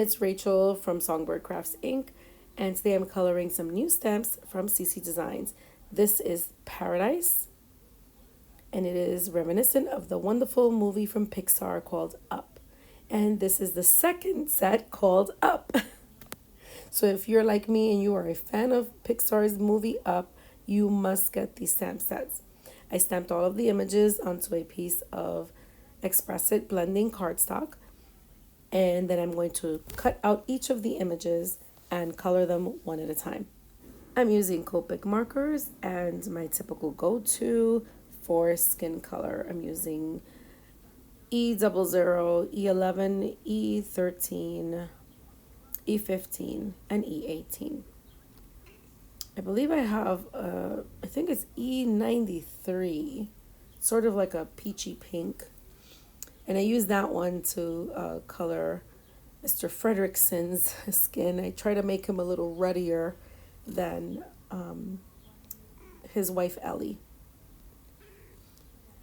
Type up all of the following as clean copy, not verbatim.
it's Rachel from Songbird Crafts Inc. And today I'm coloring some new stamps from CC Designs. This is Paradise, and it is reminiscent of the wonderful movie from Pixar called Up. And this is the second set called Up. So if you're like me and you are a fan of Pixar's movie Up, you must get these stamp sets. I stamped all of the images onto a piece of Express It blending cardstock, and then I'm going to cut out each of the images and color them one at a time. I'm using Copic markers and my typical go-to for skin color. I'm using E00, E11, E13, E15, and E18. I believe I have, I think it's E93, sort of like a peachy pink. And I use that one to color Mr. Fredrickson's skin. I try to make him a little ruddier than his wife Ellie.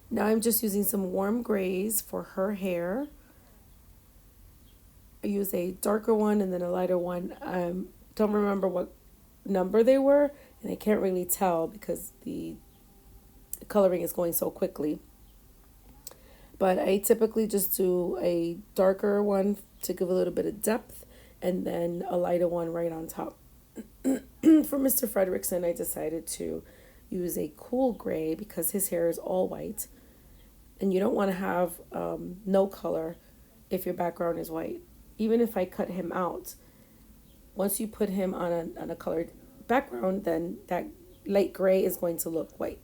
Now I'm just using some warm grays for her hair. I use a darker one and then a lighter one. Don't remember what number they were, and I can't really tell because the coloring is going so quickly. But I typically just do a darker one to give a little bit of depth and then a lighter one right on top. For Mr. Fredrickson, I decided to use a cool gray because his hair is all white. And you don't want to have no color if your background is white. Even if I cut him out, once you put him on a colored background, then that light gray is going to look white.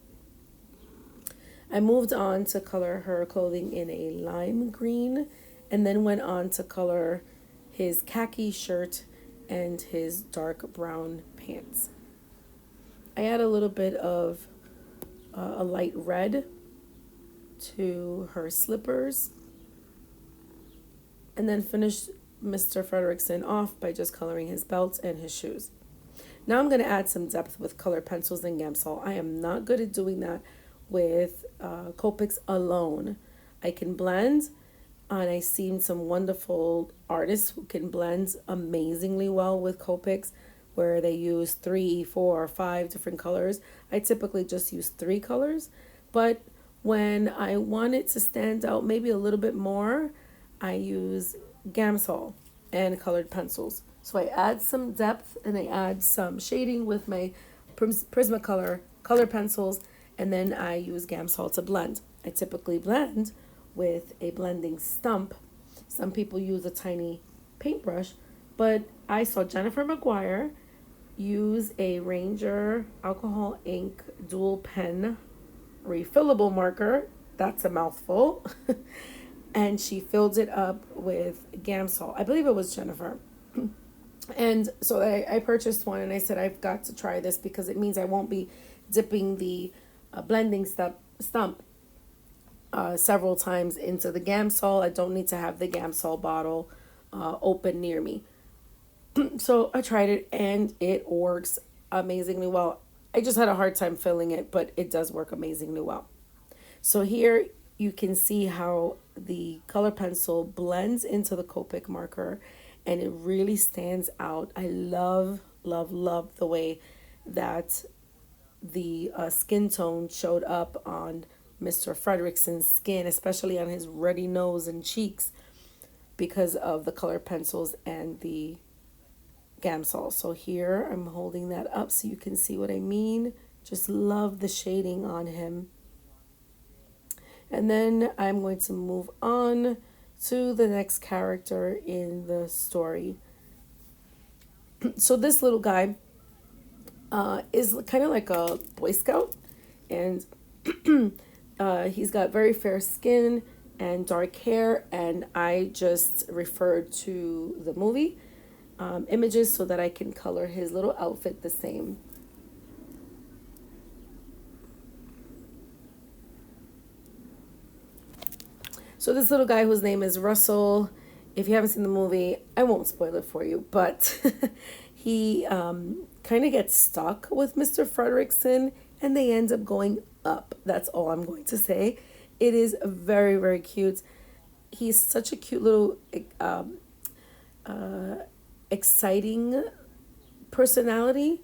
I moved on to color her clothing in a lime green and then went on to color his khaki shirt and his dark brown pants. I add a little bit of a light red to her slippers and then finished Mr. Fredrickson off by just coloring his belt and his shoes. Now I'm going to add some depth with colored pencils and Gamsol. I am not good at doing that with Copics alone. I can blend, and I've seen some wonderful artists who can blend amazingly well with Copics, where they use 3, 4, 5 different colors. I typically just use 3 colors, but when I want it to stand out maybe a little bit more, I use Gamsol and colored pencils. So I add some depth and I add some shading with my Prisma color pencils, and then I use Gamsol to blend. I typically blend with a blending stump. Some people use a tiny paintbrush, but I saw Jennifer McGuire use a Ranger alcohol ink dual pen refillable marker. That's a mouthful. And she filled it up with Gamsol. I believe it was Jennifer. And so I purchased one and I said, I've got to try this because it means I won't be dipping the blending stump several times into the Gamsol. I don't need to have the Gamsol bottle open near me. So I tried it and it works amazingly well. I just had a hard time filling it, but it does work amazingly well. So here you can see how the color pencil blends into the Copic marker and it really stands out. I love, love, love the way that the skin tone showed up on Mr. Fredrickson's skin, especially on his ruddy nose and cheeks because of the color pencils and the Gamsol. So here I'm holding that up so you can see what I mean. Just love the shading on him. And then I'm going to move on to the next character in the story. So this little guy is kind of like a Boy Scout, and he's got very fair skin and dark hair, and I just referred to the movie images so that I can color his little outfit the same. So this little guy whose name is Russell, if you haven't seen the movie, I won't spoil it for you, but he kind of gets stuck with Mr. Fredrickson and they end up going up. That's all I'm going to say. It is very, very cute. He's such a cute little exciting personality.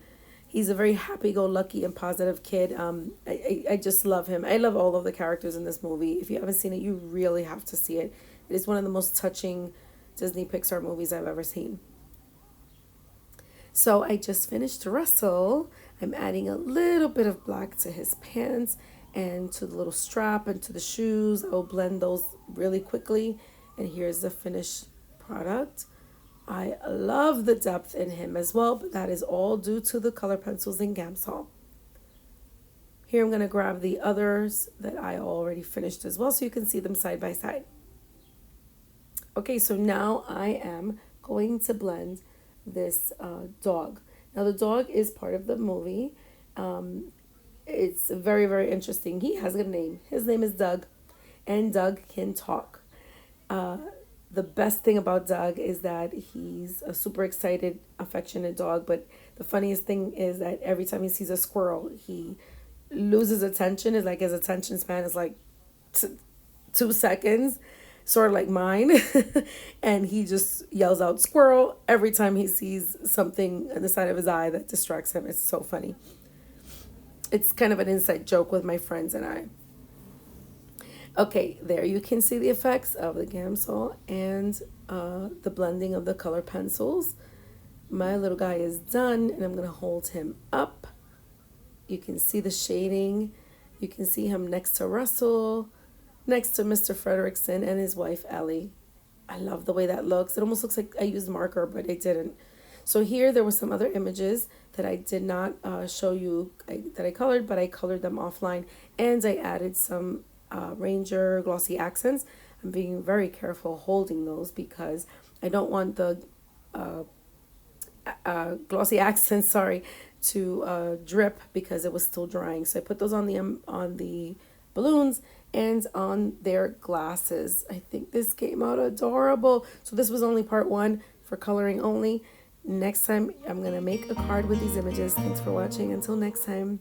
He's a very happy-go-lucky and positive kid. I just love him. I love all of the characters in this movie. If you haven't seen it, you really have to see it. It is one of the most touching Disney Pixar movies I've ever seen. So I just finished Russell. I'm adding a little bit of black to his pants and to the little strap and to the shoes. I'll blend those really quickly. And here's the finished product. I love the depth in him as well, but that is all due to the color pencils in Gamsol. Here I'm going to grab the others that I already finished as well so you can see them side by side. Okay, so now I am going to blend this dog. Now the dog is part of the movie. It's very, very interesting. He has a name. His name is Doug, and Doug can talk. The best thing about Doug is that he's a super excited, affectionate dog, but the funniest thing is that every time he sees a squirrel, he loses attention. It's like his attention span is like 2 seconds, sort of like mine. And he just yells out squirrel every time he sees something on the side of his eye that distracts him. It's so funny. It's kind of an inside joke with my friends and I. Okay, there you can see the effects of the Gamsol and the blending of the color pencils. My little guy is done, and I'm going to hold him up. You can see the shading. You can see him next to Russell, next to Mr. Frederickson and his wife, Ellie. I love the way that looks. It almost looks like I used marker, but I didn't. So here there were some other images that I did not show you that I colored, but I colored them offline, and I added some Ranger glossy accents. I'm being very careful holding those because I don't want the glossy accents, to drip because it was still drying. So I put those on the balloons and on their glasses. I think this came out adorable. So this was only part one for coloring only. Next time I'm gonna make a card with these images. Thanks for watching. Until next time.